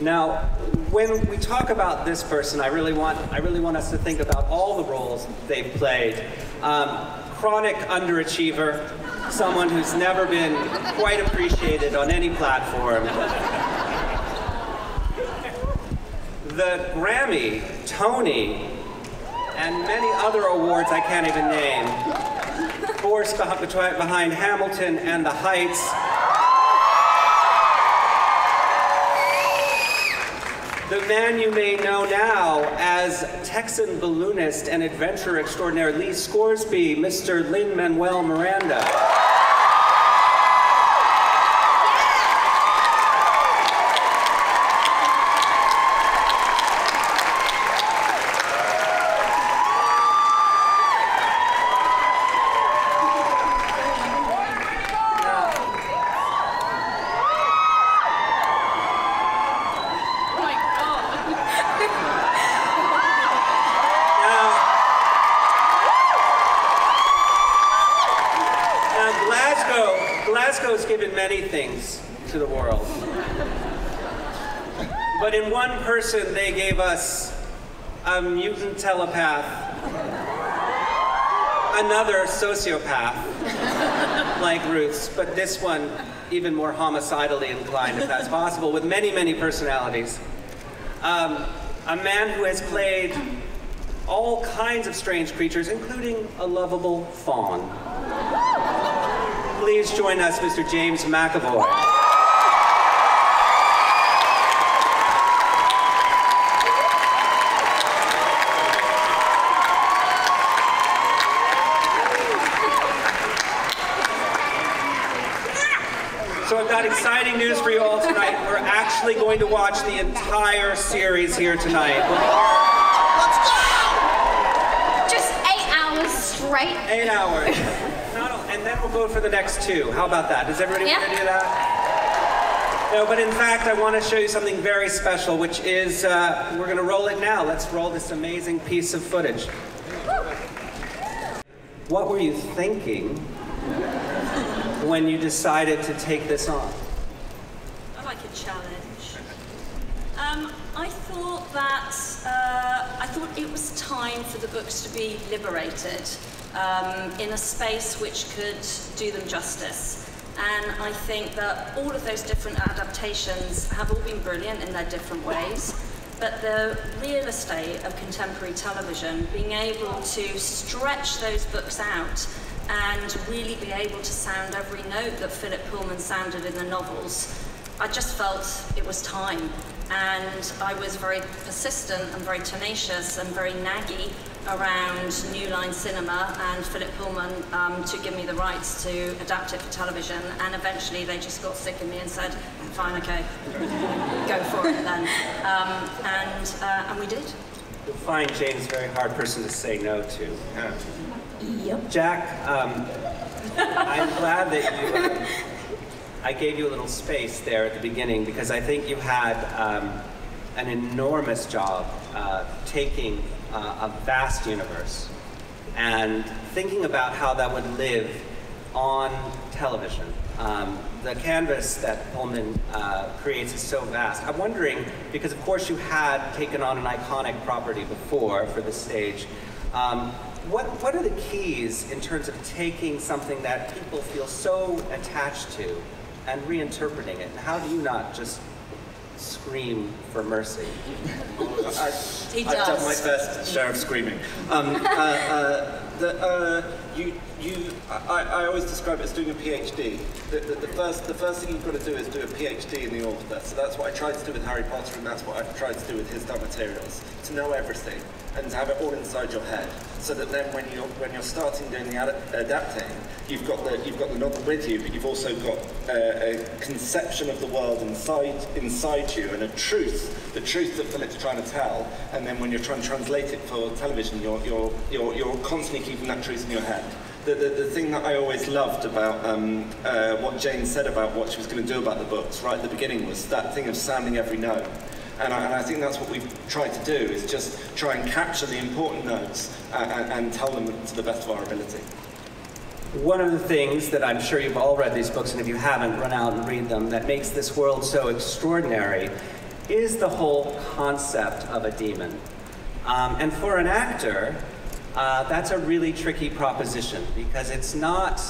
Now, when we talk about this person, I really want us to think about all the roles they've played. Chronic underachiever, someone who's never been quite appreciated on any platform. The Grammy, Tony, and many other awards I can't even name. Force behind Hamilton and The Heights. The man you may know now as Texan balloonist and adventurer extraordinaire Lee Scoresby, Mr. Lin-Manuel Miranda. Glasgow's given many things to the world. But in one person, they gave us a mutant telepath, another sociopath, like Ruth's, but this one even more homicidally inclined, if that's possible, with many, many personalities. A man who has played all kinds of strange creatures, including a lovable fawn. Please join us, Mr. James McAvoy. So I've got exciting news for you all tonight. We're actually going to watch the entire series here tonight. Let's go! Just 8 hours straight. 8 hours. And then we'll go for the next 2. How about that? Does everybody want to do that? No, but in fact, I want to show you something very special, which is, we're going to roll it now. Let's roll this amazing piece of footage. What were you thinking when you decided to take this on? I like a challenge. I thought it was time for the books to be liberated. In a space which could do them justice. And I think that all of those different adaptations have all been brilliant in their different ways, but the real estate of contemporary television, being able to stretch those books out and really be able to sound every note that Philip Pullman sounded in the novels, I just felt it was time. And I was very persistent and very tenacious and very naggy around New Line Cinema and Philip Pullman to give me the rights to adapt it for television, and eventually they just got sick of me and said, fine, okay, go for it then. And we did. You'll find Jane's a very hard person to say no to. Yep. Jack, I'm glad that you, I gave you a little space there at the beginning, because I think you had an enormous job taking a vast universe and thinking about how that would live on television. The canvas that Pullman creates is so vast. I'm wondering, because of course you had taken on an iconic property before for the stage, what are the keys in terms of taking something that people feel so attached to and reinterpreting it? And how do you not just scream for mercy? He I've done my does. first share of screaming. I always describe it as doing a PhD. The first thing you've got to do is do a PhD in the author. So that's what I tried to do with Harry Potter, and that's what I've tried to do with his done materials. To know everything and to have it all inside your head, so that then when you're starting doing the adapting, you've got the novel with you, but you've also got a conception of the world inside you, and the truth that Philip's trying to tell. And then when you're trying to translate it for television, you're constantly keeping that truth in your head. The thing that I always loved about what Jane said about what she was going to do about the books right at the beginning was that thing of sounding every note. And I think that's what we've tried to do, is just try and capture the important notes and tell them to the best of our ability. One of the things that I'm sure you've all read these books, and if you haven't, run out and read them, that makes this world so extraordinary is the whole concept of a demon. And for an actor, that's a really tricky proposition because it's not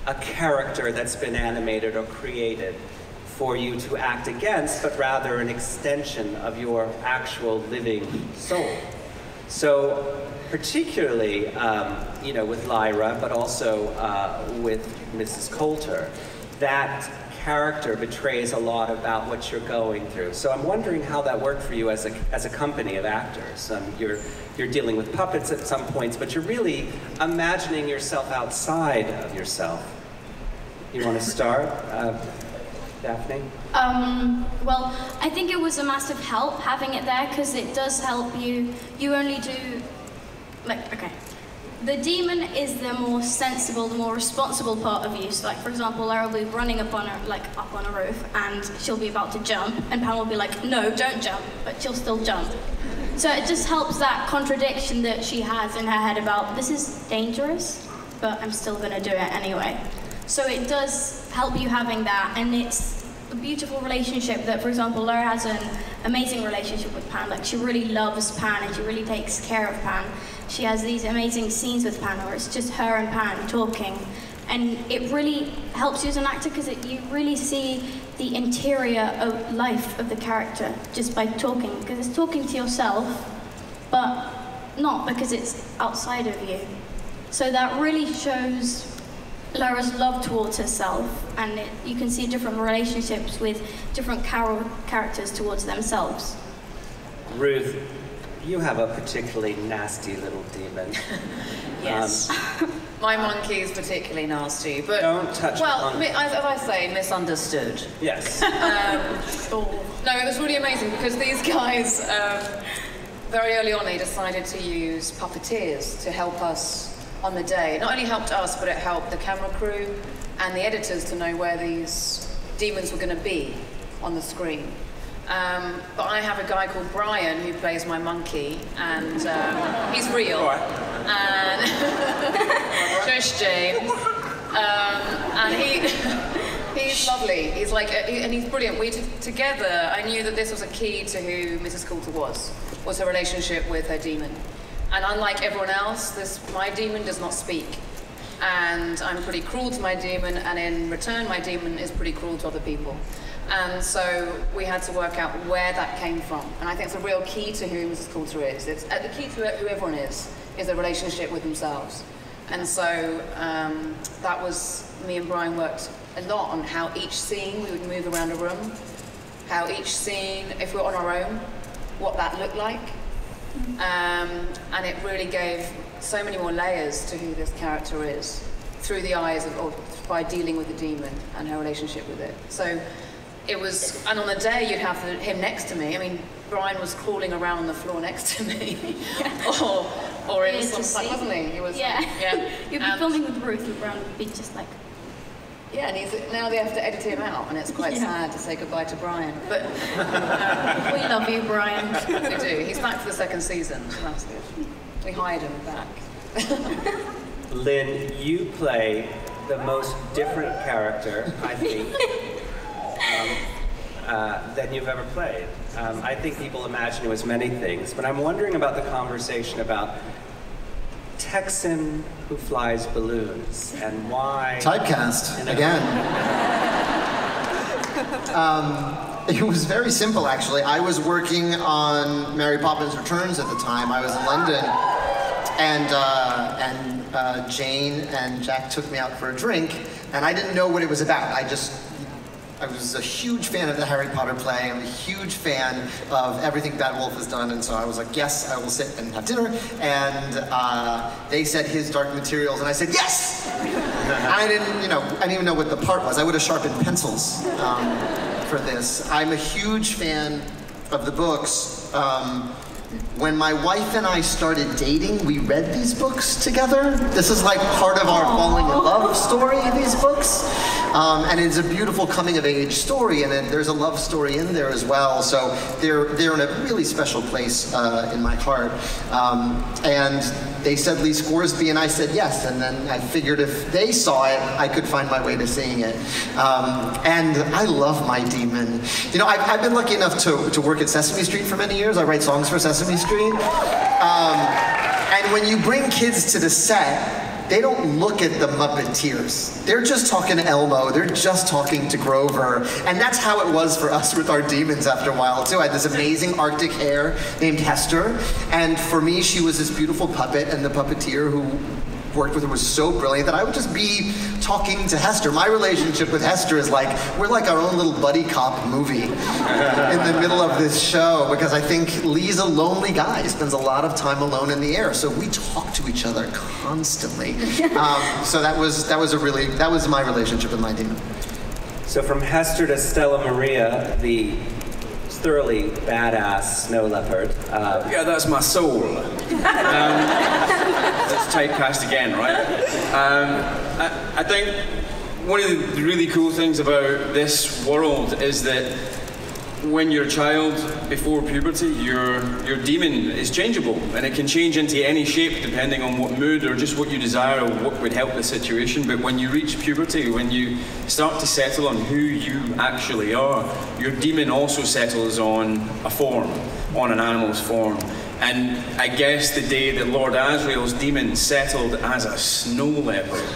a character that's been animated or created for you to act against, but rather an extension of your actual living soul. So particularly, you know, with Lyra, but also with Mrs. Coulter, that character betrays a lot about what you're going through. So I'm wondering how that worked for you as a company of actors. You're dealing with puppets at some points, but you're really imagining yourself outside of yourself. You want to start, Daphne? Well, I think it was a massive help having it there because it does help you. You only do, like, okay. The demon is the more sensible, the more responsible part of you. So, like, for example, Lara will be running up on a roof, and she'll be about to jump, and Pam will be like, no, don't jump, but she'll still jump. So it just helps that contradiction that she has in her head about, this is dangerous, but I'm still gonna do it anyway. So it does help you having that, and it's a beautiful relationship that, for example, Lara has an amazing relationship with Pan. Like, she really loves Pan, and she really takes care of Pan. She has these amazing scenes with Pan where it's just her and Pan talking. And it really helps you as an actor because you really see the interior of life of the character just by talking. Because it's talking to yourself, but not because it's outside of you. So that really shows Lara's love towards herself, and you can see different relationships with different characters towards themselves. Ruth, you have a particularly nasty little demon. Yes. My monkey is particularly nasty, but... Don't touch the monkey. As I say, misunderstood. Yes. No, it was really amazing because these guys, very early on, they decided to use puppeteers to help us on the day. It not only helped us, but it helped the camera crew and the editors to know where these demons were going to be on the screen. But I have a guy called Brian who plays my monkey, and he's real. And Josh James, and he's lovely. He's like, and he's brilliant. We together, I knew that this was a key to who Mrs. Coulter was her relationship with her demon. And unlike everyone else, my demon does not speak. And I'm pretty cruel to my demon, and in return, my demon is pretty cruel to other people. And so we had to work out where that came from. And I think it's a real key to who Mrs. Coulter is. It's the key to who everyone is a relationship with themselves. And so that was, me and Brian worked a lot on how each scene we would move around a room, how each scene, if we're on our own, what that looked like. And it really gave so many more layers to who this character is through the eyes of, or by dealing with the demon and her relationship with it. So it was, and on the day you'd have him next to me. I mean, Brian was crawling around on the floor next to me, or in some, wasn't he? He was, yeah. You'd be And filming with Ruth, and Brian would be just like. Yeah, and now they have to edit him out, and it's quite sad to say goodbye to Brian. But We love you, Brian. we do. He's back for the second season, so that's good. We hired him back. Lynn, you play the most different character, I think, than you've ever played. I think people imagine you as many things, but I'm wondering about the conversation about Texan who flies balloons and why... Typecast, again. It was very simple, actually. I was working on Mary Poppins Returns at the time. I was in London, and Jane and Jack took me out for a drink, and I didn't know what it was about. I was a huge fan of the Harry Potter play. I'm a huge fan of everything Bad Wolf has done, and so I was like, yes, I will sit and have dinner. And they said his Dark Materials, and I said, yes! I didn't even know what the part was. I would have sharpened pencils for this. I'm a huge fan of the books, when my wife and I started dating, we read these books together. This is like part of our falling in love story, these books. And it's a beautiful coming-of-age story, and there's a love story in there as well. So they're in a really special place in my heart. And they said Lee Scoresby, and I said yes. And then I figured if they saw it, I could find my way to seeing it. And I love my demon. You know, I've been lucky enough to work at Sesame Street for many years. I write songs for Sesame Street. And when you bring kids to the set, they don't look at the Muppeteers. They're just talking to Elmo. They're just talking to Grover. And that's how it was for us with our demons after a while, too. I had this amazing Arctic hare named Hester. And for me, she was this beautiful puppet. And the puppeteer who worked with her was so brilliant that I would just be talking to Hester. My relationship with Hester is like, we're like our own little buddy cop movie in the middle of this show, because I think Lee's a lonely guy. He spends a lot of time alone in the air, so we talk to each other constantly. So that was my relationship with my demon. So from Hester to Stella Maria, the thoroughly badass snow leopard. Yeah, that's my soul. That's typecast again, right? I think one of the really cool things about this world is that when you're a child before puberty, your demon is changeable, and it can change into any shape depending on what mood or just what you desire or what would help the situation. But when you reach puberty, when you start to settle on who you actually are, your demon also settles on a form, on an animal's form. And I guess the day that Lord Asriel's demon settled as a snow leopard,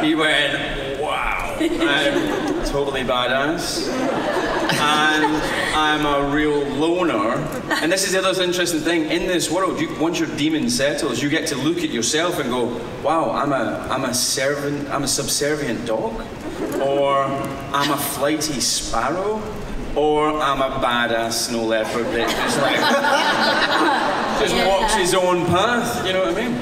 he went, wow, I'm totally badass. And I'm a real loner. And this is the other interesting thing. In this world, once your demon settles, you get to look at yourself and go, wow, I'm a subservient dog, or I'm a flighty sparrow, or I'm a badass snow leopard that just walks his own path, you know what I mean?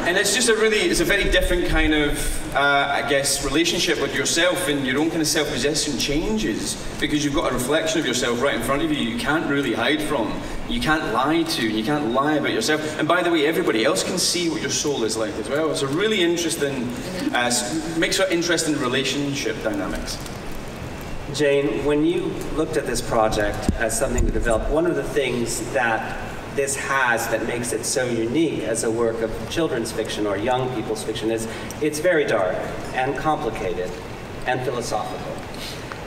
And it's just it's a very different kind of, I guess, relationship with yourself, and your own kind of self-possession changes because you've got a reflection of yourself right in front of you you can't really hide from, you can't lie to, you can't lie about yourself. And by the way, everybody else can see what your soul is like as well. It's a really interesting, makes for interesting relationship dynamics. Jane, when you looked at this project as something to develop, one of the things that this has that makes it so unique as a work of children's fiction or young people's fiction is it's very dark and complicated and philosophical.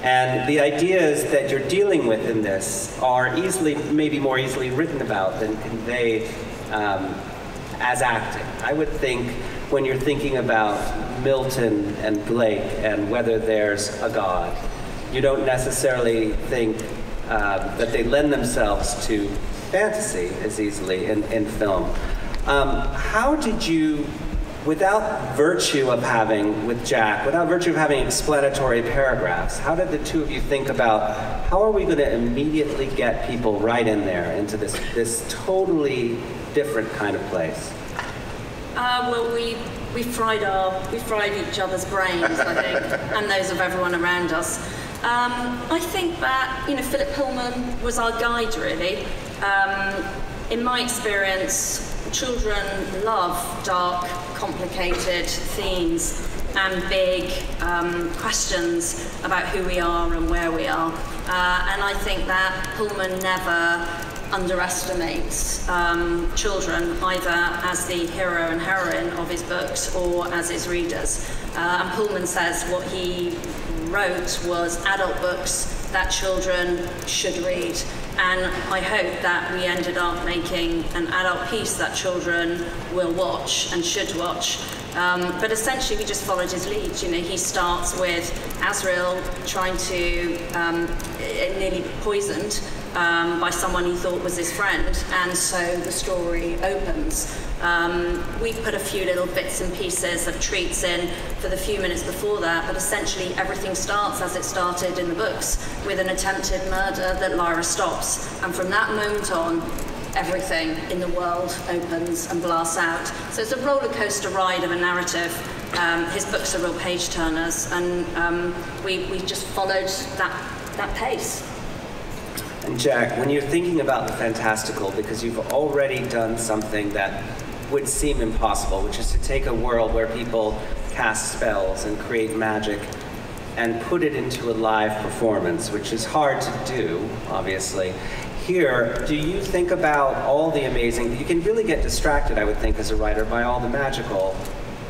And the ideas that you're dealing with in this are maybe more easily written about than conveyed as acting. I would think when you're thinking about Milton and Blake and whether there's a God, you don't necessarily think that they lend themselves to fantasy as easily in film. How did you, without virtue of having, with Jack, without virtue of having explanatory paragraphs, how did the two of you think about how are we going to immediately get people right in there into this totally different kind of place? Well, we fried each other's brains, I think, and those of everyone around us. I think that, Philip Pullman was our guide, really. In my experience, children love dark, complicated themes and big questions about who we are and where we are. And I think that Pullman never underestimates children, either as the hero and heroine of his books or as his readers. And Pullman says what he wrote was adult books that children should read. And I hope that we ended up making an adult piece that children will watch and should watch. But essentially we just followed his lead. He starts with Asriel trying to, nearly poisoned by someone he thought was his friend, and so the story opens. We put a few little bits and pieces of treats in for the few minutes before that, but essentially everything starts as it started in the books, with an attempted murder that Lyra stops. And from that moment on, everything in the world opens and blasts out. So it's a roller coaster ride of a narrative. His books are real page turners, and we just followed that pace. And Jack, when you're thinking about the fantastical, because you've already done something that would seem impossible, which is to take a world where people cast spells and create magic and put it into a live performance, which is hard to do, obviously. Here, do you think about all the amazing, you can really get distracted, I would think, as a writer, by all the magical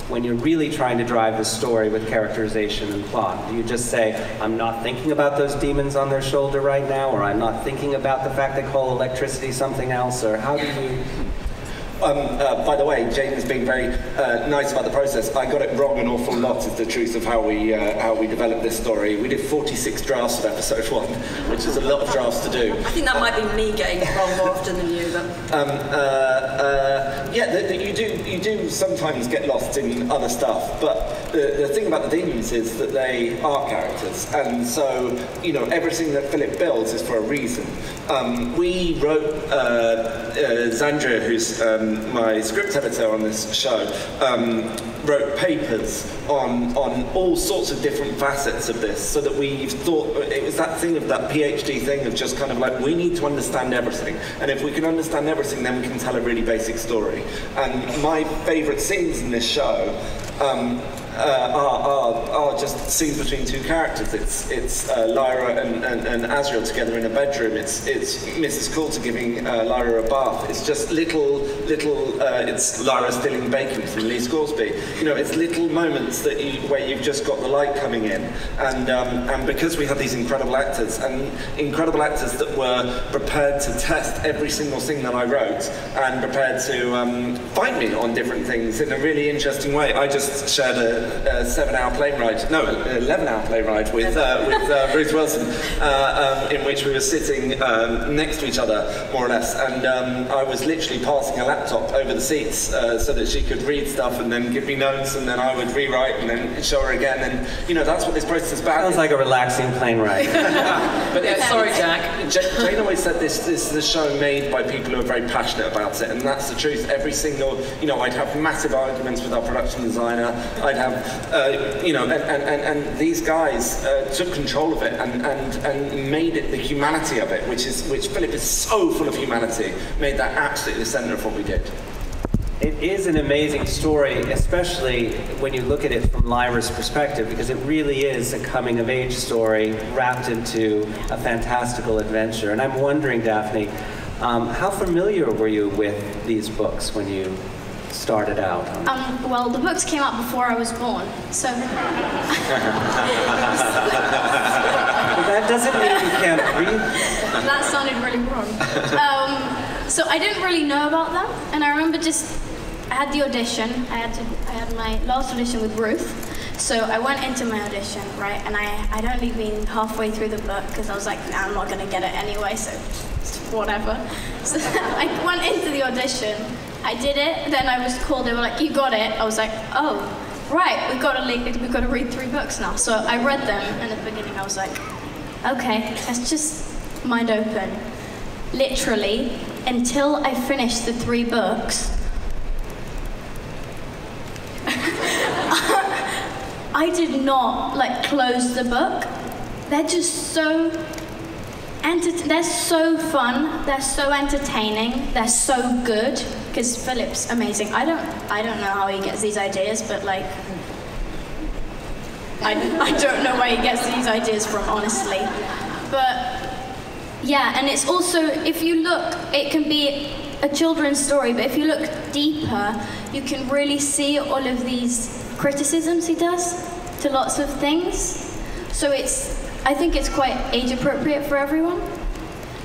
when you're really trying to drive the story with characterization and plot. Do you just say, I'm not thinking about those demons on their shoulder right now, or I'm not thinking about the fact they call electricity something else, or how do you... By the way, Jaden's being very nice about the process. I got it wrong an awful lot, is the truth of how we developed this story. We did 46 drafts of episode 1, which is a lot of drafts to do. I think that might be me getting it wrong more often than you, but... you do sometimes get lost in other stuff, but the thing about the demons is that they are characters, and so, everything that Philip builds is for a reason. We wrote, Zandra, who's my script editor on this show, wrote papers on all sorts of different facets of this, so that we thought, it was that thing of that PhD thing of just kind of like, we need to understand everything, and if we can understand everything, then we can tell a really basic story. And my favourite scenes in this show are just scenes between two characters. It's Lyra and Azrael together in a bedroom. It's Mrs. Coulter giving Lyra a bath. It's just little. It's Lyra stealing bacon from Lee Scoresby. It's little moments where you've just got the light coming in, and because we had these incredible actors that were prepared to test every single thing that I wrote and prepared to fight me on different things in a really interesting way. I just shared a 7-hour plane ride, no, 11-hour plane ride with Ruth Wilson, in which we were sitting next to each other, more or less, and I was literally passing a laptop over the seats so that she could read stuff and then give me notes, and then I would rewrite and then show her again, and that's what this process is about. Sounds like a relaxing plane ride. But sorry, Jack. Jane always said this is a show made by people who are very passionate about it, and that's the truth. Every single, I'd have massive arguments with our production designer. I'd have, and these guys took control of it and made it the humanity of it, which Philip is so full of humanity, made that absolutely the centre of what we did. It is an amazing story, especially when you look at it from Lyra's perspective, because it really is a coming-of-age story wrapped into a fantastical adventure. And I'm wondering, Dafne, how familiar were you with these books when you started out? Well, the books came out before I was born, so... That doesn't mean you can't read. That sounded really wrong. So I didn't really know about them, and I remember I had the audition. I had my last audition with Ruth. So I went into my audition, right, and I'd only been halfway through the book because I was like, nah, I'm not going to get it anyway, so whatever. So I went into the audition, I did it, then I was called, they were like, you got it. I was like, oh, right, we've got to read 3 books now. So I read them, and at the beginning I was like, okay, let's just mind open. Literally, until I finished the 3 books, I did not close the book. They're just so they're so fun. They're so entertaining. They're so good because Philip's amazing. I don't know how he gets these ideas, but I don't know where he gets these ideas from, honestly. But yeah, and it's also, if you look, it can be a children's story, but if you look deeper, you can really see all of these criticisms he does to lots of things. So I think it's quite age appropriate for everyone.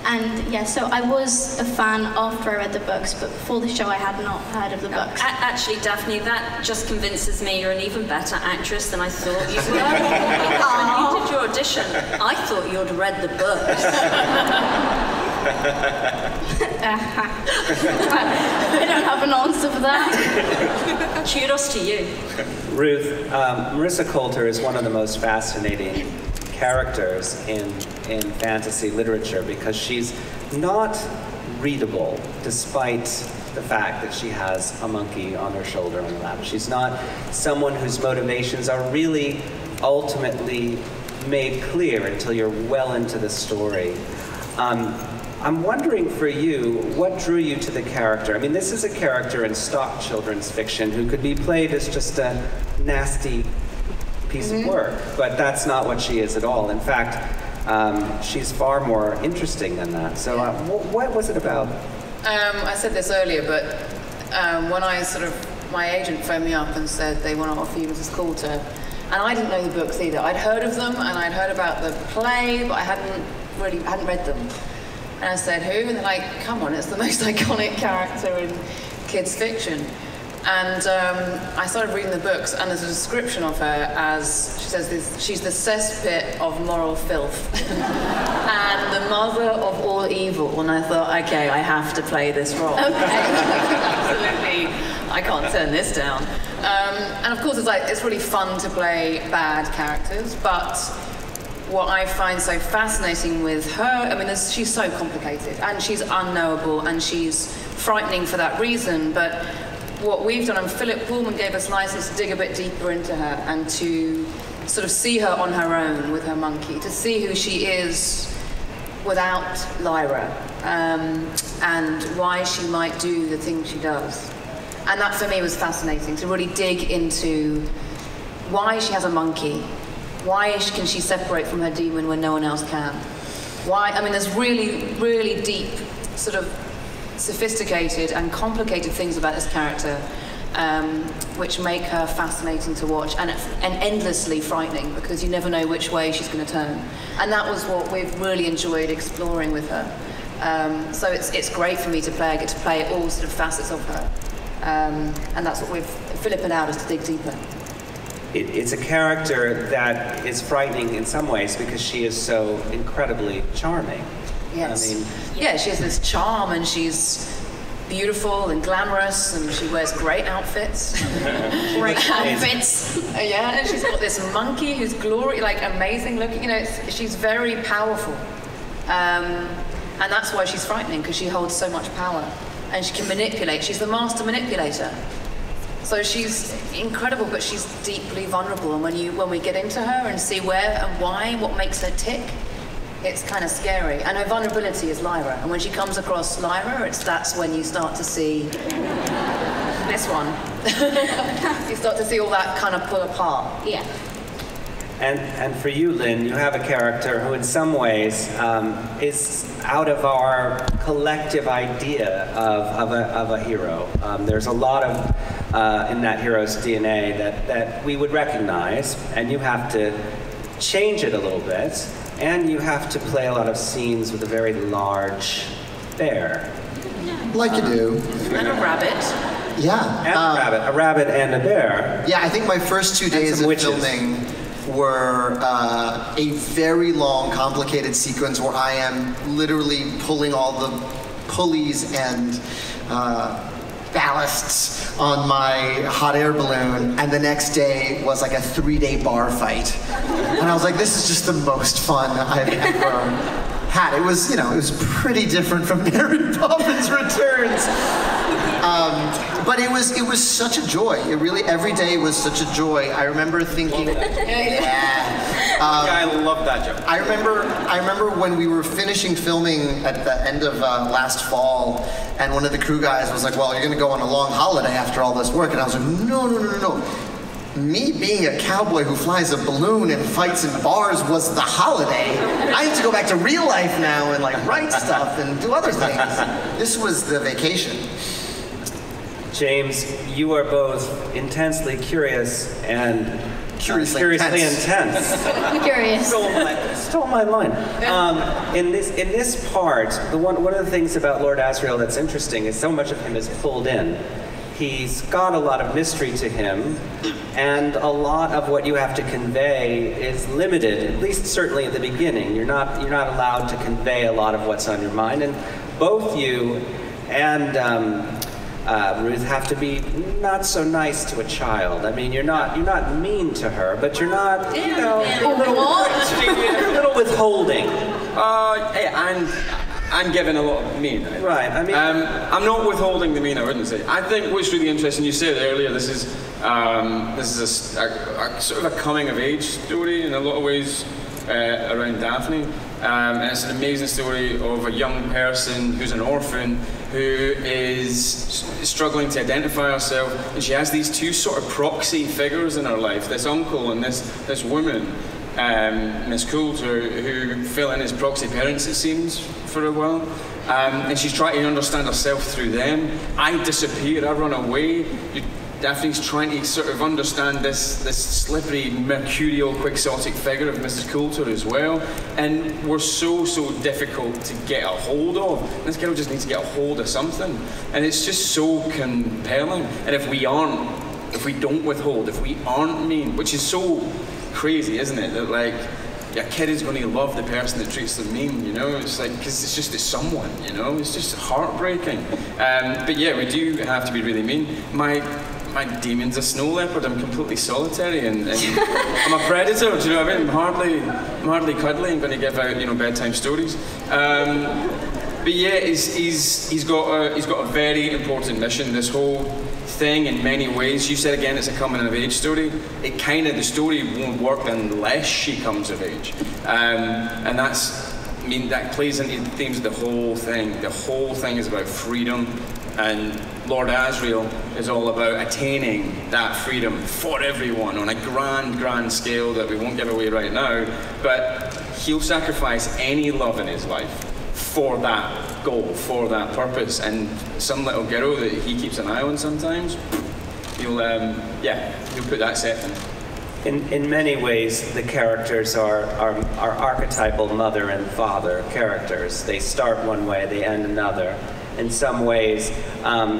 And yeah, so I was a fan after I read the books, but before the show I had not heard of the books. Actually, Dafne, that just convinces me you're an even better actress than I thought you were. When you did your audition, I thought you'd read the books. I don't have an answer for that. Kudos to you. Ruth, Marissa Coulter is one of the most fascinating characters in fantasy literature because she's not readable despite the fact that she has a monkey on her shoulder on her lap. She's not someone whose motivations are really ultimately made clear until you're well into the story. I'm wondering for you, what drew you to the character? I mean, this is a character in stock children's fiction who could be played as just a nasty piece of work, but that's not what she is at all. In fact, she's far more interesting than that. So what was it about? I said this earlier, but when my agent phoned me up and said they want to offer you Mrs. Coulter, and I didn't know the books either. I'd heard of them and I'd heard about the play, but I hadn't read them. And I said, who? And they're like, come on, it's the most iconic character in kids' fiction. And I started reading the books, and there's a description of her as, she says this, she's the cesspit of moral filth and the mother of all evil. And I thought, okay, I have to play this role. Okay. Absolutely, I can't turn this down. And of course, it's really fun to play bad characters, but what I find so fascinating with her, I mean, she's so complicated, and she's unknowable, and she's frightening for that reason, but what we've done, and Philip Pullman gave us license to dig a bit deeper into her and to sort of see her on her own with her monkey, to see who she is without Lyra, and why she might do the things she does. And that for me was fascinating, to really dig into why she has a monkey, why can she separate from her demon when no one else can? Why, I mean, there's really, really deep, sort of sophisticated and complicated things about this character, which make her fascinating to watch and endlessly frightening, because you never know which way she's going to turn. And that was what we've really enjoyed exploring with her. So it's great for me to play. I get to play all sort of facets of her. And that's what Philip allowed us to dig deeper. It's a character that is frightening in some ways because she is so incredibly charming. Yes. I mean, yeah, she has this charm, and she's beautiful and glamorous, and she wears great outfits. Great outfits. Yeah, and she's got this monkey who's amazing looking. You know, she's very powerful, and that's why she's frightening, because she holds so much power, and she can manipulate. She's the master manipulator. So she's incredible, but she's deeply vulnerable. And when we get into her and see where and why, what makes her tick, it's kind of scary. And her vulnerability is Lyra. And when she comes across Lyra, that's when you start to see this one. You start to see all that kind of pull apart. Yeah. And for you, Lynn, you have a character who in some ways is out of our collective idea of a hero. There's a lot of in that hero's DNA that we would recognize, and you have to change it a little bit, and you have to play a lot of scenes with a very large bear. Like you do. And a rabbit. Yeah. And a rabbit and a bear. Yeah, I think my first 2 days of filming were a very long, complicated sequence where I am literally pulling all the pulleys and ballasts on my hot air balloon, and the next day was like a 3-day bar fight. And I was like, this is just the most fun I've ever had. It was, it was pretty different from Mary Poppins Returns. But it was such a joy. It really, every day was such a joy. I remember thinking, I love that joke. I remember when we were finishing filming at the end of last fall, and one of the crew guys was like, well, you're gonna go on a long holiday after all this work. And I was like, no. Me being a cowboy who flies a balloon and fights in bars was the holiday. I have to go back to real life now and write stuff and do other things. This was the vacation. James, you are both intensely curious and curiously intense. Curious. Stole my line. In this part, one of the things about Lord Asriel that's interesting is so much of him is pulled in. He's got a lot of mystery to him, and a lot of what you have to convey is limited, at least certainly at the beginning. You're not allowed to convey a lot of what's on your mind, and both you and Ruth have to be not so nice to a child. I mean, you're not mean to her, but you're not, a little withholding. I'm giving a lot of mean. Right. I mean, I'm not withholding the mean. I wouldn't say. I think what's really interesting. You said earlier, this is a sort of a coming of age story in a lot of ways around Daphne. And it's an amazing story of a young person who's an orphan who is struggling to identify herself, and she has these two sort of proxy figures in her life, this uncle and this woman, Miss Coulter, who fill in as proxy parents, it seems, for a while. And she's trying to understand herself through them. I disappear, I run away. Daphne's trying to sort of understand this slippery, mercurial, quixotic figure of Mrs. Coulter as well. And we're so difficult to get a hold of. This girl just needs to get a hold of something. And it's just so compelling. And if we don't withhold, if we aren't mean, which is so crazy, isn't it? That like, a kid is going to love the person that treats them mean, you know? It's like, because it's someone, you know? It's just heartbreaking. But yeah, we do have to be really mean. My demon's a snow leopard. I'm completely solitary, and I'm a predator. Do you know what I mean? I'm hardly cuddly. I'm going to give out, you know, bedtime stories. But yeah, he's got a very important mission. This whole thing, in many ways, you said again, it's a coming of age story. The story won't work unless she comes of age, and that plays into the themes of the whole thing. The whole thing is about freedom. And Lord Asriel is all about attaining that freedom for everyone on a grand scale that we won't give away right now. But he'll sacrifice any love in his life for that goal, for that purpose. And some little girl that he keeps an eye on sometimes, he'll put that set in. In many ways, the characters are archetypal mother and father characters. They start one way, they end another. In some ways,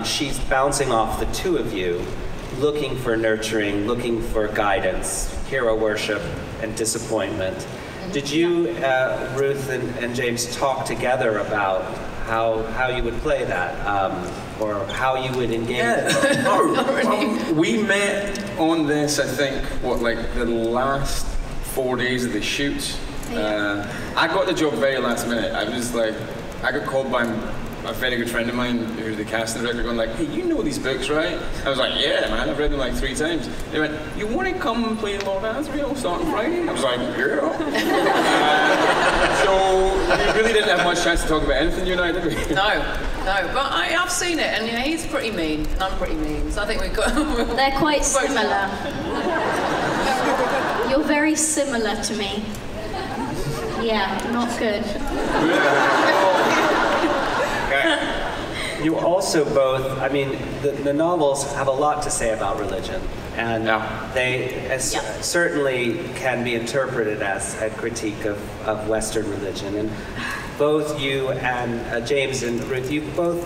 she's bouncing off the two of you, looking for nurturing, looking for guidance, hero worship, and disappointment. Did you, Ruth and James, talk together about how you would play that, or how you would engage? Yeah. We met on this, I think, the last 4 days of the shoot. I got the job very last minute. I got called by a very good friend of mine, who's the casting director, going like, "Hey, you know these books, right?" I was like, "Yeah, man, I've read them like 3 times." They went, "You want to come and play Lord Asriel starting Friday?" I was like, "Yeah." So we really didn't have much chance to talk about anything, you and I, did we? No, but I've seen it, and yeah, he's pretty mean, and I'm pretty mean, so I think we've got... They're quite similar. You're very similar to me. Yeah, not good. You also both, the novels have a lot to say about religion, and they certainly can be interpreted as a critique of Western religion. And both you and James and Ruth, you both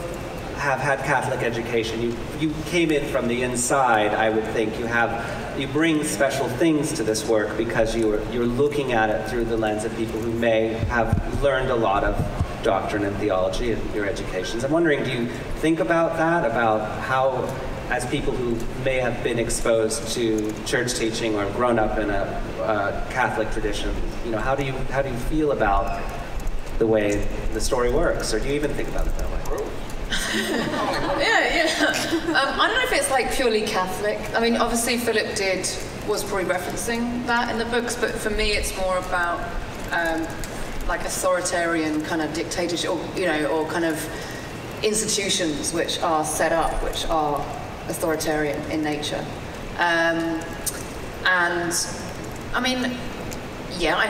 have had Catholic education. You came in from the inside, I would think. You bring special things to this work because you're looking at it through the lens of people who may have learned a lot of doctrine and theology in your educations. I'm wondering, do you think about that, about how, as people who may have been exposed to church teaching or grown up in a Catholic tradition, how do you feel about the way the story works, or do you even think about it that way? Yeah. I don't know if it's purely Catholic. Obviously Philip was probably referencing that in the books, but for me it's more about authoritarian kind of dictatorship, or kind of institutions which are set up, which are authoritarian in nature. I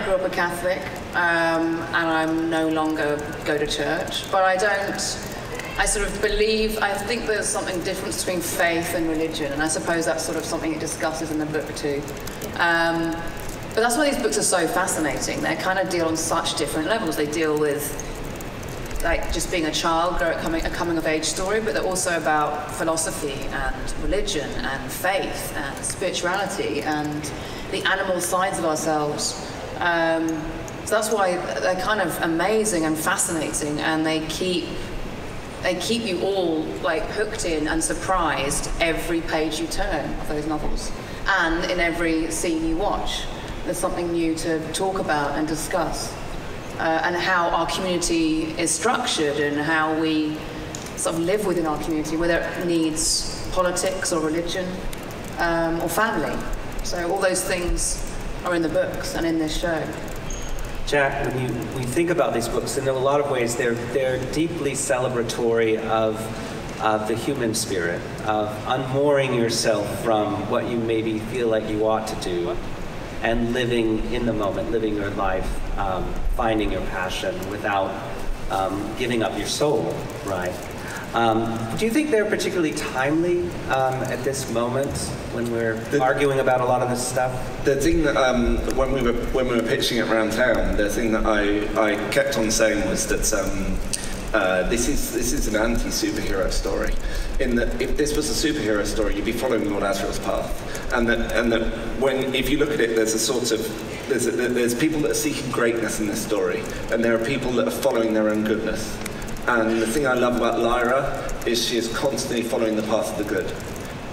grew up a Catholic, and I no longer go to church, but I think there's something different between faith and religion, and I suppose that's sort of something it discusses in the book too. But that's why these books are so fascinating. They kind of deal on such different levels. They deal with just being a child, a coming of age story, but they're also about philosophy and religion and faith and spirituality and the animal sides of ourselves. So that's why they're kind of amazing and fascinating, and they keep you all hooked in and surprised every page you turn of those novels, and in every scene you watch. There's something new to talk about and discuss, and how our community is structured and how we sort of live within our community, whether it needs politics or religion or family. So all those things are in the books and in this show. Jack, when you think about these books, in a lot of ways they're deeply celebratory of the human spirit, of unmooring yourself from what you maybe feel like you ought to do, and living in the moment, living your life, finding your passion without giving up your soul, right? Do you think they're particularly timely at this moment when we're arguing about a lot of this stuff? The thing that when we were pitching it around town, the thing that I kept on saying was that this is an anti-superhero story. In that, if this was a superhero story, you'd be following Lord Asriel's path, and that when, if you look at it, there's a sort of there's people that are seeking greatness in this story, and there are people that are following their own goodness. And the thing I love about Lyra is she is constantly following the path of the good.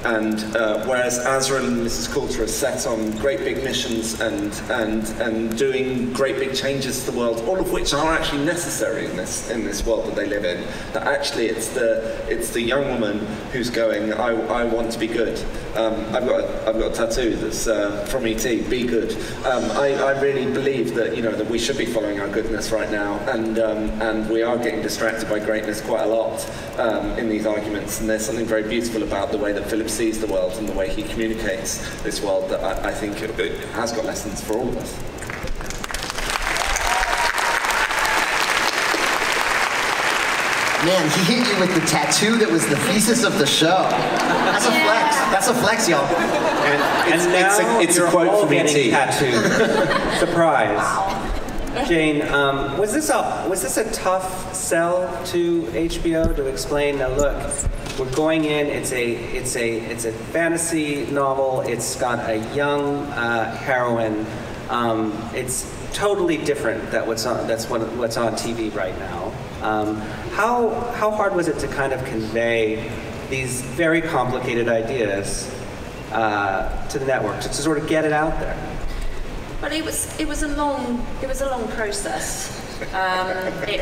And whereas Azrael and Mrs. Coulter are set on great big missions and doing great big changes to the world, all of which are actually necessary in this world that they live in, that actually it's the young woman who's going, I want to be good. I've got a tattoo that's from E.T. Be good. I really believe that that we should be following our goodness right now, and we are getting distracted by greatness quite a lot in these arguments. And there's something very beautiful about the way that Philip sees the world and the way he communicates this world that I think it has got lessons for all of us. Man, he hit you with the tattoo that was the thesis of the show. That's a flex. That's a flex, y'all. And now it's a you're quote all from getting E.T. tattooed. Surprise. Jane, was this a tough sell to HBO to explain? Now look, we're going in. It's a fantasy novel. It's got a young heroine. It's totally different than what's on TV right now. How hard was it to kind of convey these very complicated ideas to the network to sort of get it out there? Well, it was a long process. It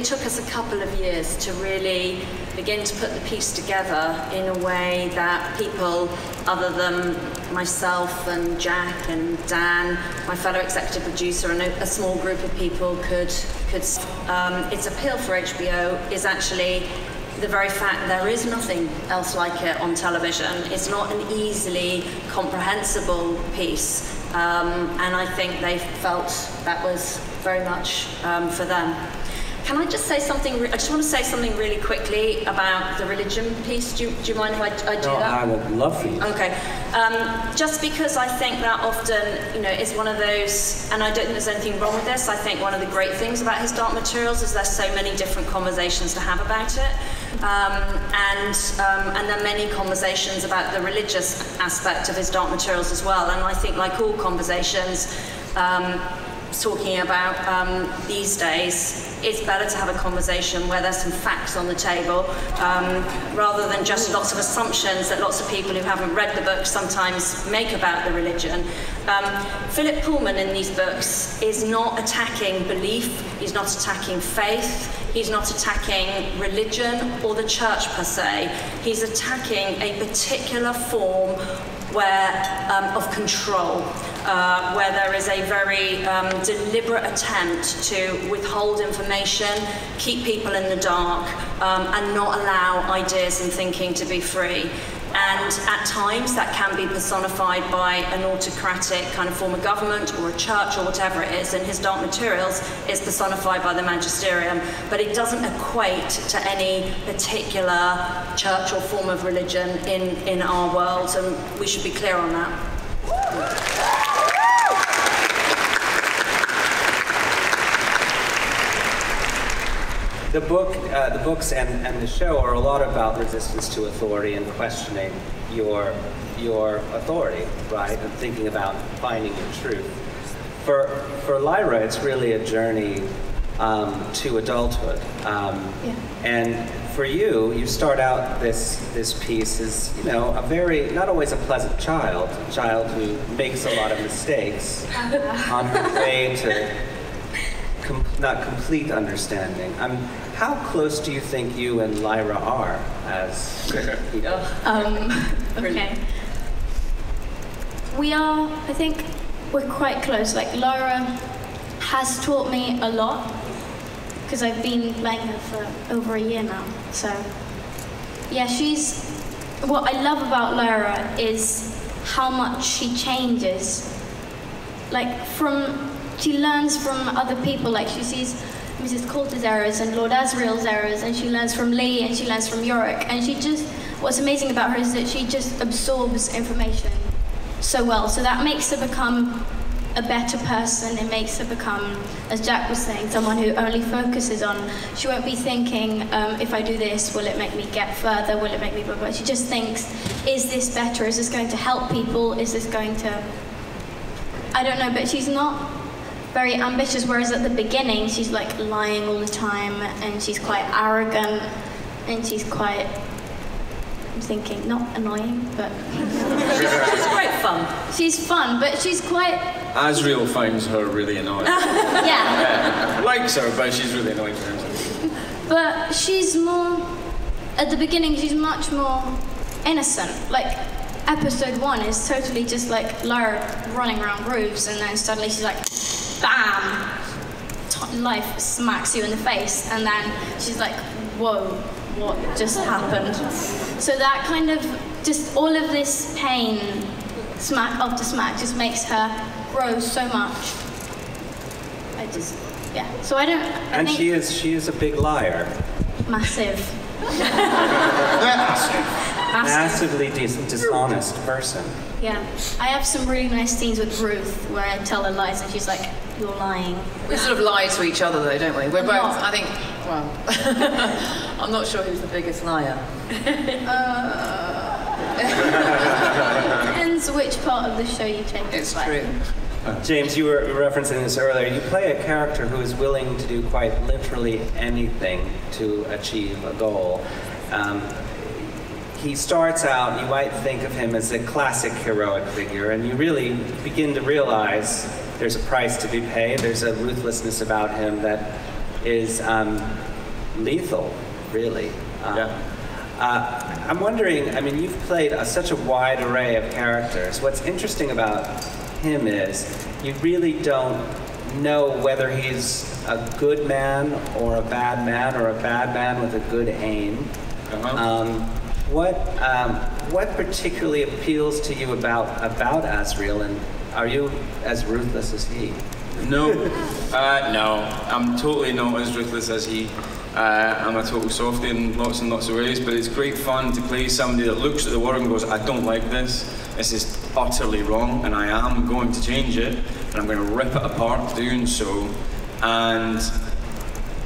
took us a couple of years to really begin to put the piece together in a way that people other than myself and Jack and Dan, my fellow executive producer, and a small group of people could. Its appeal for HBO is actually the very fact there is nothing else like it on television. It's not an easily comprehensible piece, and I think they felt that was very much for them. Can I just say something? I just want to say something really quickly about the religion piece. Do you mind if I do that? I would love for you. Okay. Just because I think that often, is one of those, and I don't think there's anything wrong with this. I think one of the great things about his dark materials is there's so many different conversations to have about it, and there are many conversations about the religious aspect of his dark materials as well. And I think, like all conversations, talking about these days, it's better to have a conversation where there's some facts on the table, rather than just lots of assumptions that lots of people who haven't read the book sometimes make about the religion. Philip Pullman in these books is not attacking belief, he's not attacking faith, he's not attacking religion or the church per se. He's attacking a particular form of control, where there is a very deliberate attempt to withhold information, keep people in the dark, and not allow ideas and thinking to be free. And at times that can be personified by an autocratic kind of form of government or a church or whatever it is. And his dark materials is personified by the magisterium, but it doesn't equate to any particular church or form of religion in our world, and we should be clear on that. The books and the show are a lot about resistance to authority and questioning your authority, right? And thinking about finding your truth. For Lyra, it's really a journey to adulthood. And for you start out this piece as a very not always a pleasant child, a child who makes a lot of mistakes on her way to not complete understanding. How close do you think you and Lyra are as people? Okay. We are, I think, we're quite close. Like Laura has taught me a lot because I've been playing her for over a year now. So yeah, what I love about Laura is how much she changes. Like she learns from other people. Like she sees Mrs. Coulter's errors and Lord Asriel's errors, and she learns from Lee and she learns from Yorick. And what's amazing about her is that she just absorbs information so well. So that makes her become a better person. It makes her become, as Jack was saying, someone who only focuses on, she won't be thinking, if I do this, will it make me get further? Will it make me blah, blah? She just thinks, is this better? Is this going to help people? Is this going to, I don't know, but she's not very ambitious, whereas at the beginning, she's like lying all the time, and she's quite arrogant, and she's quite, I'm thinking, not annoying, but... She's quite fun. She's fun, but she's quite... Asriel finds her really annoying. Yeah. Likes her, but she's really annoying to her. But she's more... At the beginning, she's much more innocent. Like, episode 1 is totally just like Lara running around roofs, and then suddenly she's like, bam! Life smacks you in the face, and then she's like, whoa, what just happened? So that kind of, just all of this pain, smack after smack, just makes her grow so much. So I don't, I think she is a big liar. Massive. Massively dishonest person. Yeah, I have some really nice scenes with Ruth where I tell her lies and she's like, you're lying. We sort of lie to each other though, don't we? We're both, Not. I think, well, I'm not sure who's the biggest liar. Depends which part of the show you take. It's true. James, you were referencing this earlier. You play a character who is willing to do quite literally anything to achieve a goal. He starts out, you might think of him as a classic heroic figure, and you really begin to realize there's a price to be paid. There's a ruthlessness about him that is lethal, really. I'm wondering, I mean, you've played such a wide array of characters. What's interesting about him is you really don't know whether he's a good man or a bad man, or a bad man with a good aim. What particularly appeals to you about Asriel, and are you as ruthless as he? No, no, I'm totally not as ruthless as he. I'm a total softie in lots and lots of ways, but it's great fun to play somebody that looks at the world and goes, I don't like this, this is utterly wrong, and I am going to change it, and I'm going to rip it apart doing so, and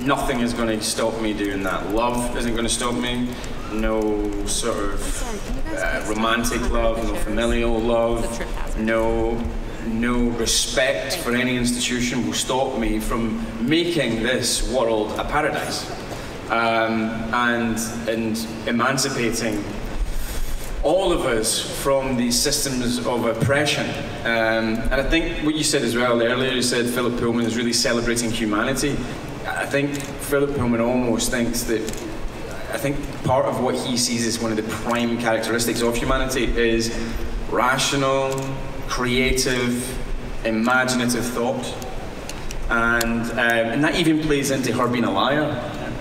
nothing is going to stop me doing that. Love isn't going to stop me. No sort of romantic love, no familial love, no respect for any institution will stop me from making this world a paradise, and emancipating all of us from these systems of oppression. And I think what you said as well earlier, you said Philip Pullman is really celebrating humanity. I think Philip Pullman almost thinks that, I think part of what he sees as one of the prime characteristics of humanity is rational, creative, imaginative thought. And that even plays into her being a liar.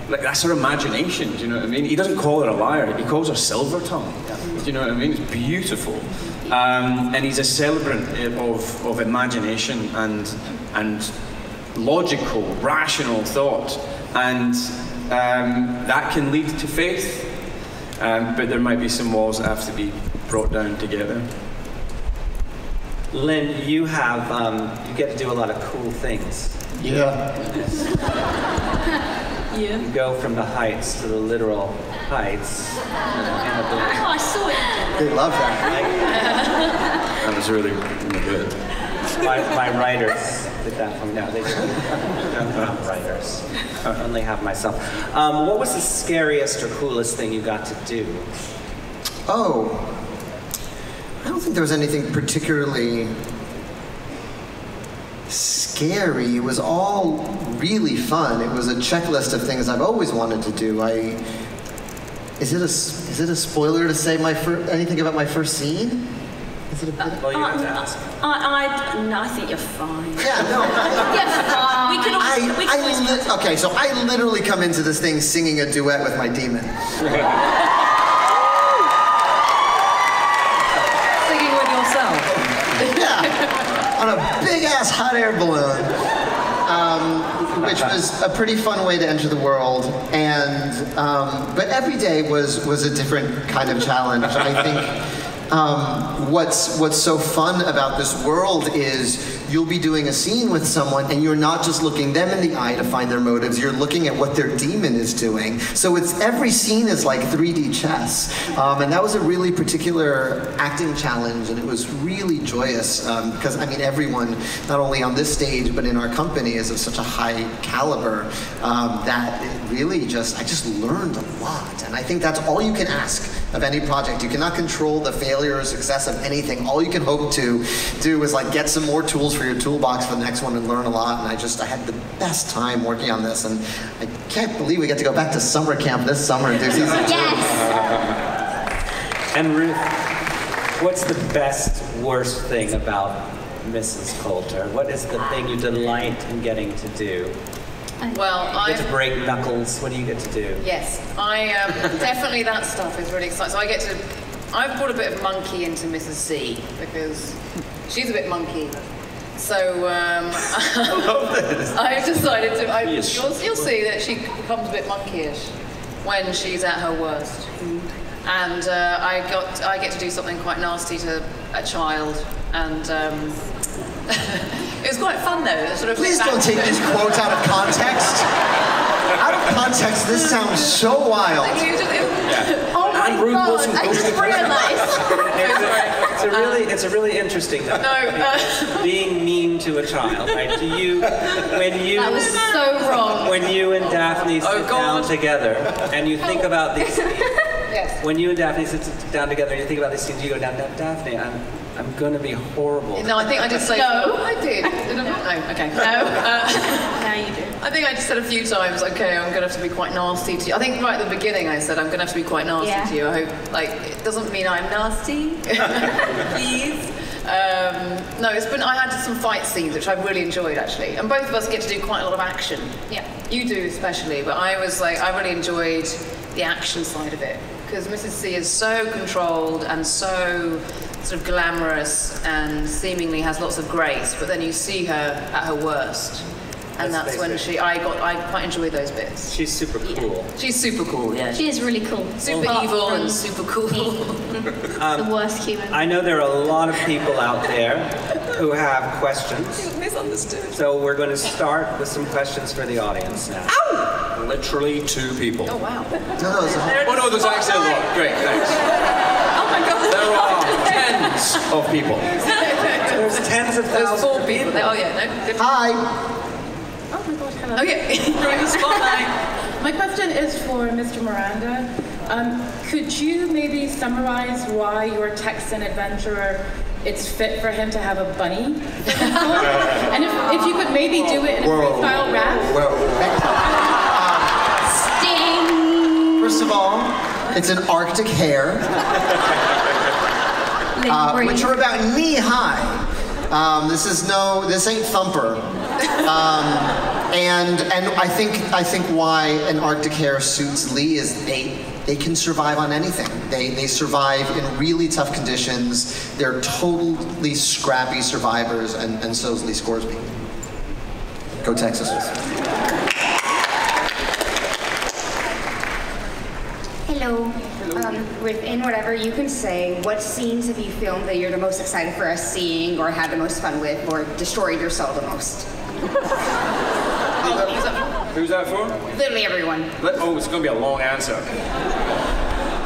Like, that's her imagination, do you know what I mean? He doesn't call her a liar, he calls her silver tongue. Do you know what I mean? It's beautiful. And he's a celebrant of imagination and logical, rational thought. And that can lead to faith, but there might be some walls that have to be brought down together. Lynn, you get to do a lot of cool things. Yeah. Yeah. You go from the heights to the literal heights. Oh, I saw it. They love that. That was really good. My writers did that from now. They don't have writers. I only have myself. What was the scariest or coolest thing you got to do? Oh, I don't think there was anything particularly scary. It was all really fun. It was a checklist of things I've always wanted to do. Is it a spoiler to say anything about my first scene? Is it a bit? Well, you have to ask. No, I think you're fine. Yeah, no. We can always, Okay, so I literally come into this thing singing a duet with my demon. Singing with yourself. Yeah, on a big ass hot air balloon, which was a pretty fun way to enter the world. And but every day was a different kind of challenge. I think. What's so fun about this world is you'll be doing a scene with someone and you're not just looking them in the eye to find their motives, you're looking at what their demon is doing. So every scene is like 3D chess. And that was a really particular acting challenge, and it was really joyous because I mean everyone, not only on this stage but in our company, is of such a high caliber that it really I just learned a lot. And I think that's all you can ask of any project. You cannot control the failure or success of anything. All you can hope to do is like get some more tools for your toolbox for the next one and learn a lot. And I had the best time working on this, and I can't believe we get to go back to summer camp this summer and do season 2. Yes! And Ruth, what's the best, worst thing about Mrs. Coulter? What is the thing you delight in getting to do? Well, You get to break knuckles. What do you get to do? Yes, I definitely that stuff is really exciting. So I've brought a bit of monkey into Mrs. C because she's a bit monkey. So I've decided to. You'll see that she becomes a bit monkeyish when she's at her worst. And I get to do something quite nasty to a child, and it was quite fun though. Sort of Please don't take these quotes out of context. Out of context, this sounds so wild. Oh my God, I just realized. It's a really interesting thing. Being mean to a child, right? That was so wrong. When you and Daphne sit down together and you think about these scenes. Yes. When you and Daphne sit down together and you think about these scenes, you go, Daphne, I'm gonna be horrible. No, I think I did say. No. I did. No, okay. No. Now you do. I think I just said a few times, okay, I'm going to have to be quite nasty to you. I think right at the beginning I said I'm going to have to be quite nasty to you. I hope, it doesn't mean I'm nasty. Please. No, I had some fight scenes which I really enjoyed actually. And both of us get to do quite a lot of action. Yeah. You do especially, but I really enjoyed the action side of it. Because Mrs. C is so controlled and so sort of glamorous and seemingly has lots of grace, but then you see her at her worst. And that's when I quite enjoy those bits. She's super cool. Yeah. She's super cool, yeah. She is really cool. Super evil and super cool. The worst human. I know there are a lot of people out there who have questions. Misunderstood. So we're going to start with some questions for the audience now. Ow! Literally 2 people. Oh, wow. No, there's actually a lot. Great, thanks. Oh, my God. There are tens of people. There's tens of There's thousands 4 of people. people. Oh, yeah, no. Hi. Oh my gosh, hello. Oh, yeah. Spotlight. My question is for Mr. Miranda. Could you maybe summarize why your Texan adventurer, it's fit for him to have a bunny? And if you could maybe do it in a freestyle rap? Sting! First of all, it's an Arctic hare, which are about knee high. This ain't Thumper. And I think why an Arctic hare suits Lee is they can survive on anything. They survive in really tough conditions. They're totally scrappy survivors, and so's Lee Scoresby. Go Texas. Hello. Within whatever you can say, what scenes have you filmed that you're the most excited for us seeing, or had the most fun with, or destroyed your soul the most? Who's that for? Literally everyone. It's going to be a long answer.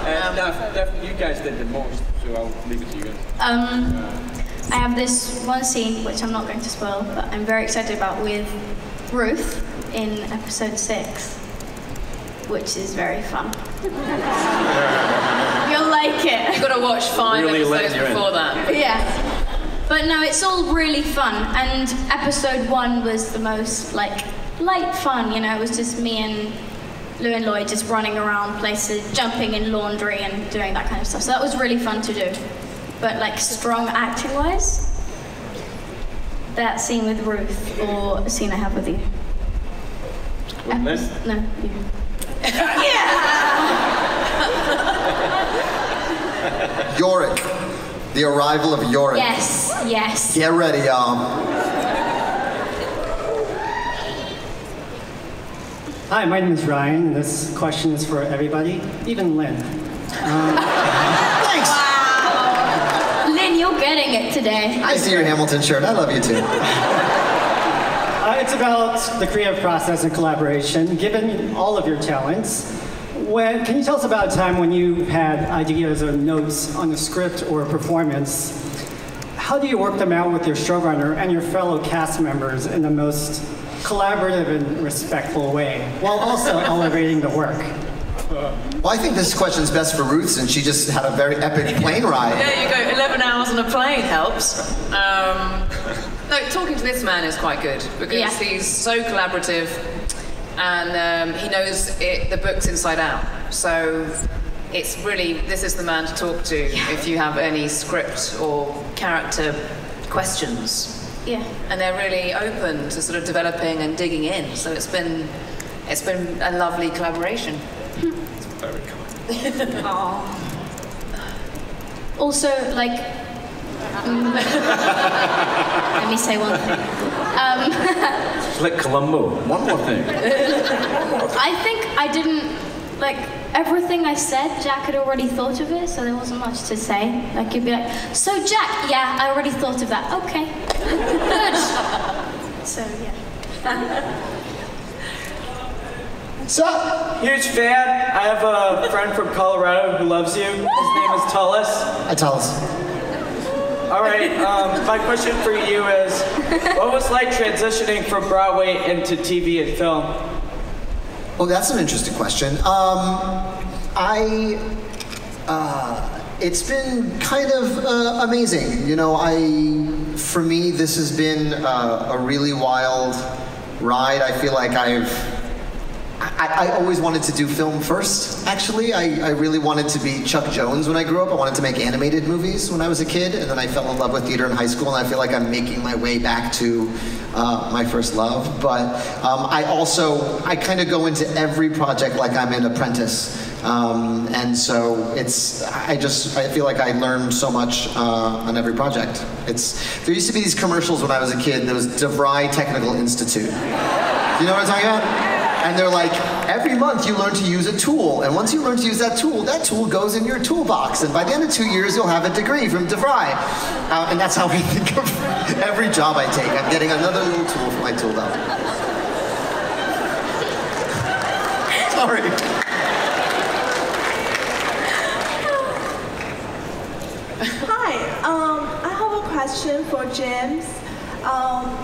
Daphne, you guys did the most, so I'll leave it to you guys. I have this one scene, which I'm not going to spoil, but I'm very excited about with Ruth in episode 6, which is very fun. You'll like it. You've got to watch 5 episodes before that. Yeah. But no, it's all really fun. And episode 1 was the most, light fun, It was just me and Lou and Lloyd just running around places, jumping in laundry and doing that kind of stuff. So that was really fun to do. but like strong acting-wise, that scene with Ruth or a scene I have with you. Liz? No, you. Yorick. The arrival of Yorick. Yes, yes. Get ready, y'all. Hi, my name is Ryan, and this question is for everybody, even Lynn. Thanks. Wow. Lynn, you're getting it today. I see your Hamilton shirt. I love you too. It's about the creative process and collaboration. Given all of your talents, can you tell us about a time when you had ideas or notes on a script or a performance? How do you work them out with your showrunner and your fellow cast members in the most collaborative and respectful way, while also elevating the work? Well, I think this question's best for Ruth, since she just had a very epic plane ride. There you go, 11 hours on a plane helps. No, talking to this man is quite good, because he's so collaborative, and he knows the books inside out. So it's really, this is the man to talk to if you have any script or character questions. Yeah. And they're really open to sort of developing and digging in. So it's been a lovely collaboration. It's very kind. Aww. Also, like, let me say one thing. Like Columbo. One more thing. I think I didn't, like, everything I said, Jack had already thought of it, so there wasn't much to say. Like, you'd be like, so Jack, yeah, I already thought of that. Okay, good. So, yeah. What's up? Huge fan. I have a friend from Colorado who loves you. His name is Tullis. Hi, Tullis. All right, my question for you is, what was it like transitioning from Broadway into TV and film? Well, that's an interesting question. It's been kind of amazing. You know, for me, this has been a really wild ride. I feel like I always wanted to do film first, actually. I really wanted to be Chuck Jones when I grew up. I wanted to make animated movies when I was a kid, and then I fell in love with theater in high school, and I feel like I'm making my way back to my first love. But I kind of go into every project like I'm an apprentice. And so I feel like I learned so much on every project. There used to be these commercials when I was a kid. There was DeVry Technical Institute. You know what I'm talking about? And they're like, every month you learn to use a tool, and once you learn to use that tool goes in your toolbox, and by the end of 2 years you'll have a degree from DeVry. And that's how I think of every job I take. I'm getting another little tool for my tool belt. Sorry. Hi, I have a question for James.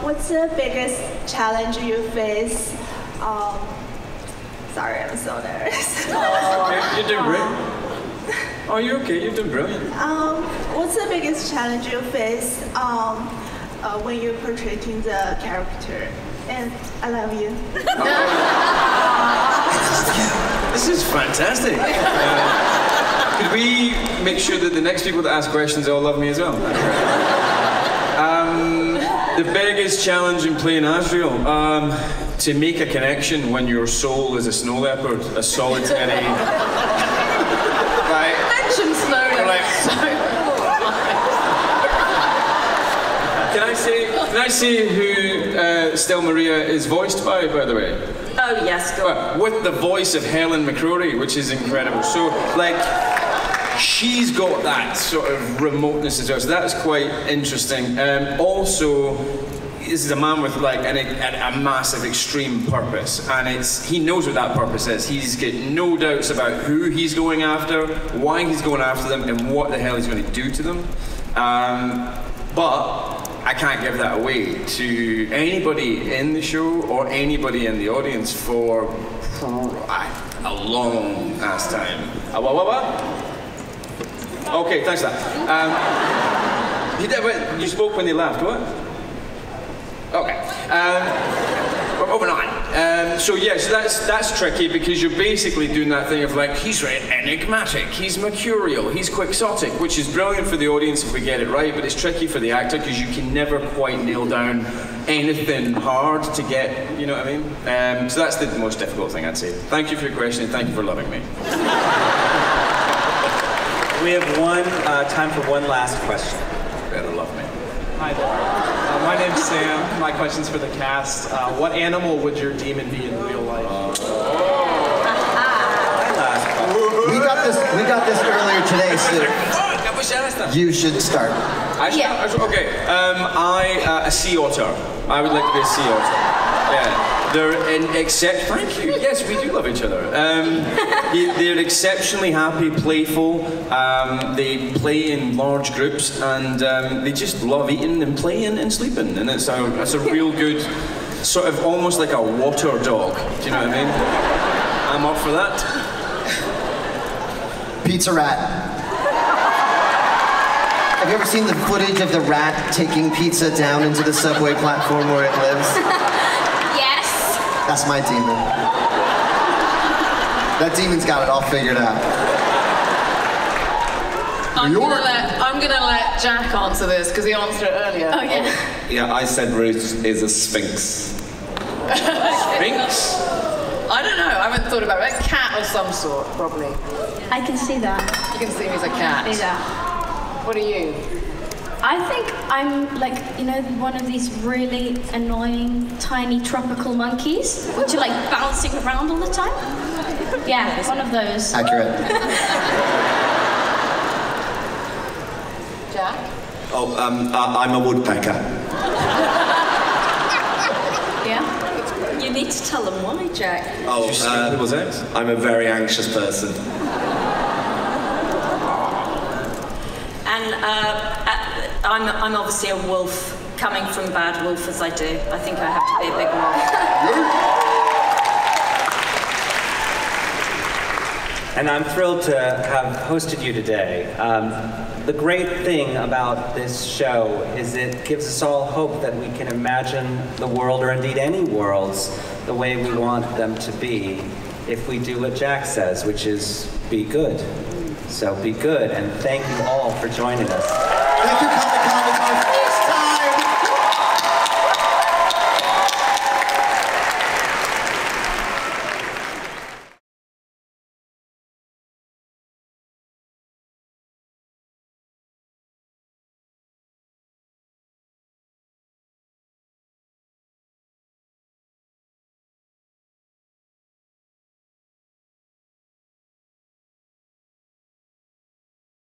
What's the biggest challenge you face? Sorry, I'm so nervous. You're doing great. Oh, you're okay. You're doing brilliant. What's the biggest challenge you face when you're portraying the character? And I love you. This is fantastic. Could we make sure that the next people that ask questions all love me as well? The biggest challenge in playing Asriel, to make a connection when your soul is a snow leopard, a solitary. Right? Mention snow leopard. Can I say who Stella Maria is voiced by the way? Oh, yes, go on. With the voice of Helen McCrory, which is incredible. So, like, she's got that sort of remoteness as well, so that's quite interesting. Also, this is a man with like a massive, extreme purpose, and he knows what that purpose is. He's got no doubts about who he's going after, why he's going after them, and what the hell he's going to do to them. But I can't give that away to anybody in the show or anybody in the audience for a long ass time. Okay, thanks for that. You spoke when they laughed, what? Okay. We're moving on. So that's tricky because you're basically doing that thing of like, he's enigmatic, he's mercurial, he's quixotic, which is brilliant for the audience if we get it right, but it's tricky for the actor because you can never quite nail down anything hard to get, you know what I mean? So that's the most difficult thing I'd say. Thank you for your question and thank you for loving me. We have time for one last question. Better love me. Hi there. My name's Sam. My question's for the cast. What animal would your demon be in real life? We got this earlier today, so you should start. Okay. A sea otter. I would like to be a sea otter. Yeah. Thank you. Yes, we do love each other. They're exceptionally happy, playful. They play in large groups, and they just love eating and playing and sleeping. And it's a real good, sort of almost like a water dog. Do you know what I mean? I'm up for that. Pizza rat. Have you ever seen the footage of the rat taking pizza down into the subway platform where it lives? Yes. That's my demon. That demon's got it all figured out. I'm gonna let Jack answer this because he answered it earlier. Oh yeah. Yeah, I said Ruth is a sphinx. Sphinx? I don't know. I haven't thought about it. A cat of some sort, probably. I can see that. You can see me as a cat. I can see that. What are you? I think I'm like, one of these really annoying tiny tropical monkeys, which are like bouncing around all the time. Yeah, one of those. Accurate. Jack? Oh, I'm a woodpecker. Yeah? You need to tell them why, Jack. Oh, I'm a very anxious person. And I'm obviously a wolf, coming from Bad Wolf as I do. I think I have to be a big wolf. And I'm thrilled to have hosted you today. The great thing about this show is it gives us all hope that we can imagine the world, or indeed any worlds, the way we want them to be if we do what Jack says, which is be good. So be good, and thank you all for joining us. Thank you, Comic-Con.